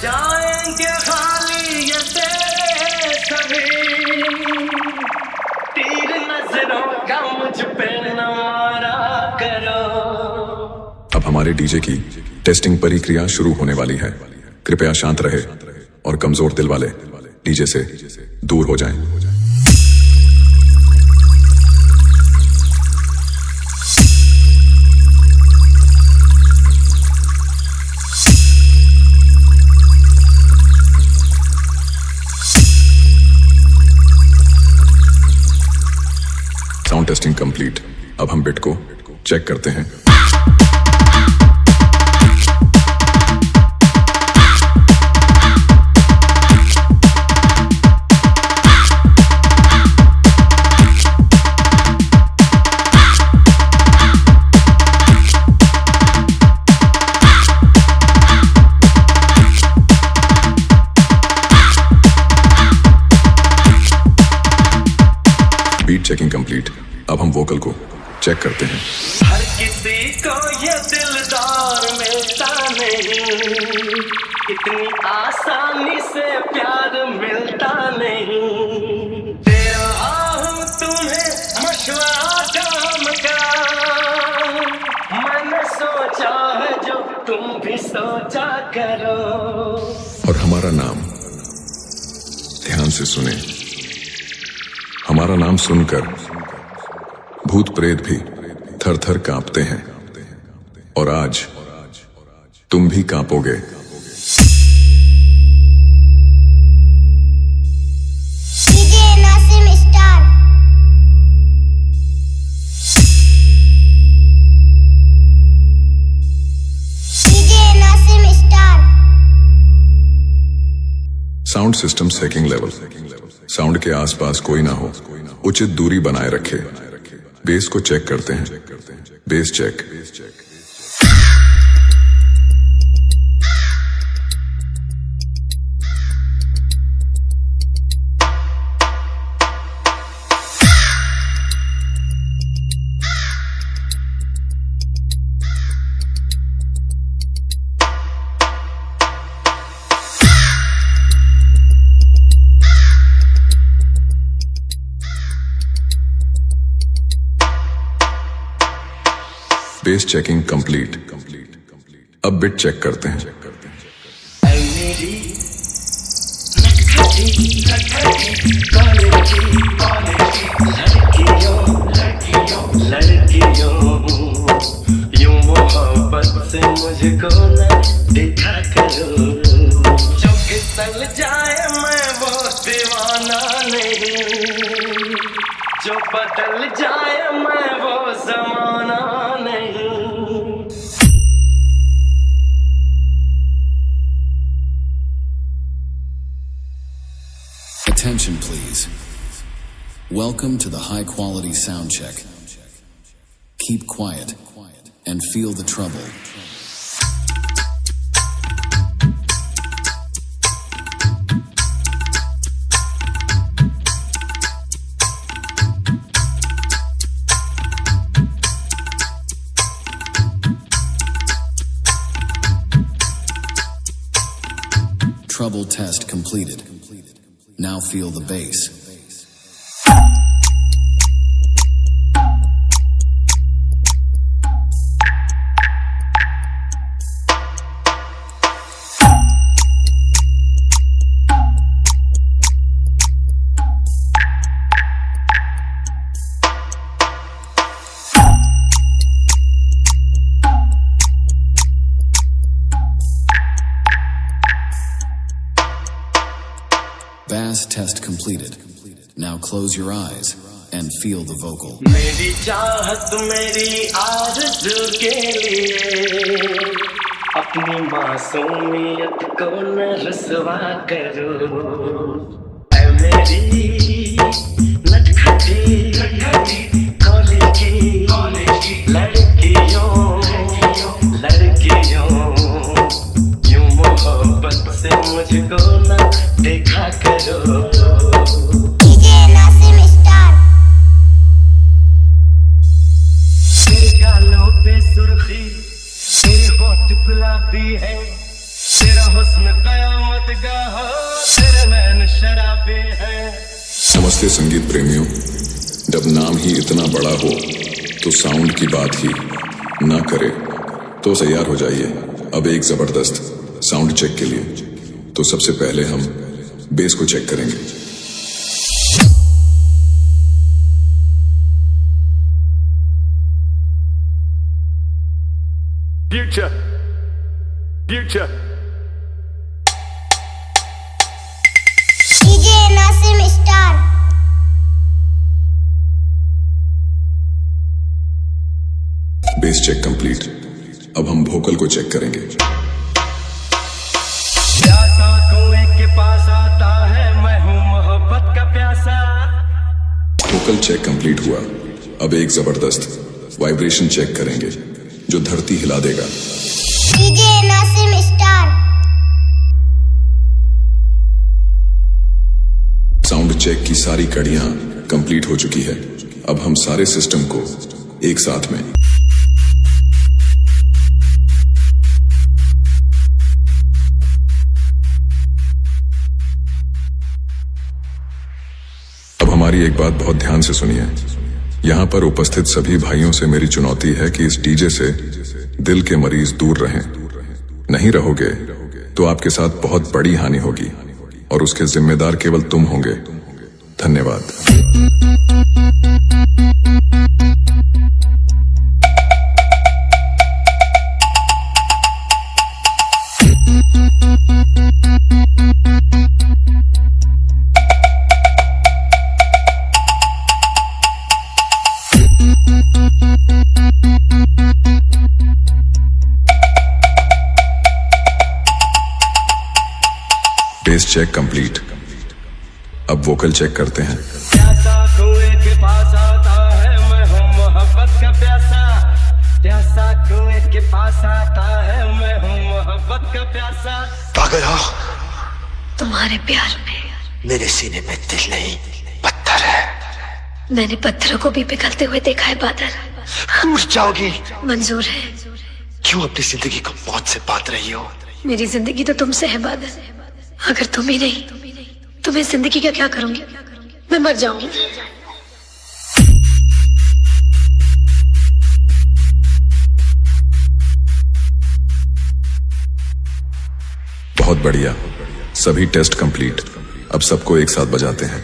जाएंगे खाली ये तेरे सभी तीर नजरों का मुझ पे न मारा करो। अब हमारे डीजे की टेस्टिंग प्रक्रिया शुरू होने वाली है। कृपया शांत रहे और कमजोर दिल वाले डीजे से दूर हो जाएं। Sound testing complete. अब हम बिट को चेक करते हैं। Beat checking complete. अब हम वोकल को चेक करते हैं। हर किसी को ये दिलदार मिलता नहीं, इतनी आसानी से प्यार मिलता नहीं। तेरा हूँ तुम्हें मशवरा काम का, मैंने सोचा है जो तुम भी सोचा करो। और हमारा नाम ध्यान से सुने। हमारा नाम सुनकर भूत प्रेत भी थर थर कांपते हैं और आज तुम भी कांपोगे। DJ Nasim star. DJ Nasim star. Sound system सेकिंग लेवल। साउंड के आसपास कोई ना हो, उचित दूरी बनाए रखे। बेस को चेक करते हैं। Bass check. Bass checking complete. अब बिट चेक करते हैं। यूं मोहब्बत से मुझको न देखा करो, जो फिसल जाए मैं वो दीवाना नहीं, जो बदल जाए मैं वो जमाना नहीं। Attention please. Welcome to the high quality sound check. Keep quiet and feel the trouble. Trouble test completed. Now feel the bass. Bass test completed. Now close your eyes and feel the vocal. मेरी चाहत मेरी आरज़ू के लिए अपनी मासूमियत को न रुसवा करो। ऐ मेरी नटखटी कॉलेज की लड़कियों यूं मोहब्बत से मुझको न देखा करो। DJ Nasim star. तेरे गालों पे सुर्खी, तेरे होठ गुलाबी है, तेरा हुस्न कयामत गाह तेरे नैन शराबे हैं। नमस्ते संगीत प्रेमियों, जब नाम ही इतना बड़ा हो तो साउंड की बात ही ना करे तो तैयार हो जाइए अब एक जबरदस्त साउंड चेक के लिए। तो सबसे पहले हम बेस को चेक करेंगे। Future. Future. DJ Nasim Star. Bass check complete. अब हम वोकल को चेक करेंगे। प्यासा कुएं के पास आता है, मैं हूँ मोहब्बत का प्यासा। वोकल चेक कंप्लीट हुआ। अब एक जबरदस्त वाइब्रेशन चेक करेंगे जो धरती हिला देगा। DJ Nasim Star. Sound check की सारी कड़ियां कंप्लीट हो चुकी है। अब हम सारे सिस्टम को एक साथ में अब हमारी एक बात बहुत ध्यान से सुनिए। यहाँ पर उपस्थित सभी भाइयों से मेरी चुनौती है कि इस डीजे से दिल के मरीज दूर रहें। नहीं रहोगे तो आपके साथ बहुत बड़ी हानि होगी और उसके जिम्मेदार केवल तुम होंगे। धन्यवाद। Bass check complete. अब वोकल चेक करते हैं। प्यासा कुएं के पास आता है, मैं हूँ मोहब्बत का प्यासा। प्यासा कुएं के पास आता है, मैं हूँ मोहब्बत का प्यासा। पागल हो? तुम्हारे प्यार में मेरे सीने में दिल नहीं पत्थर है। मैंने पत्थरों को भी पिघलते हुए देखा है बादल। टूट जाओगी। मंजूर है। क्यों अपनी जिंदगी को मौत से बांध रही हो? मेरी जिंदगी तो तुमसे है बादल। अगर तुम ही नहीं तो मैं जिंदगी का क्या करूंगी? मैं मर जाऊंगी। बहुत बढ़िया। सभी टेस्ट कंप्लीट। अब सबको एक साथ बजाते हैं।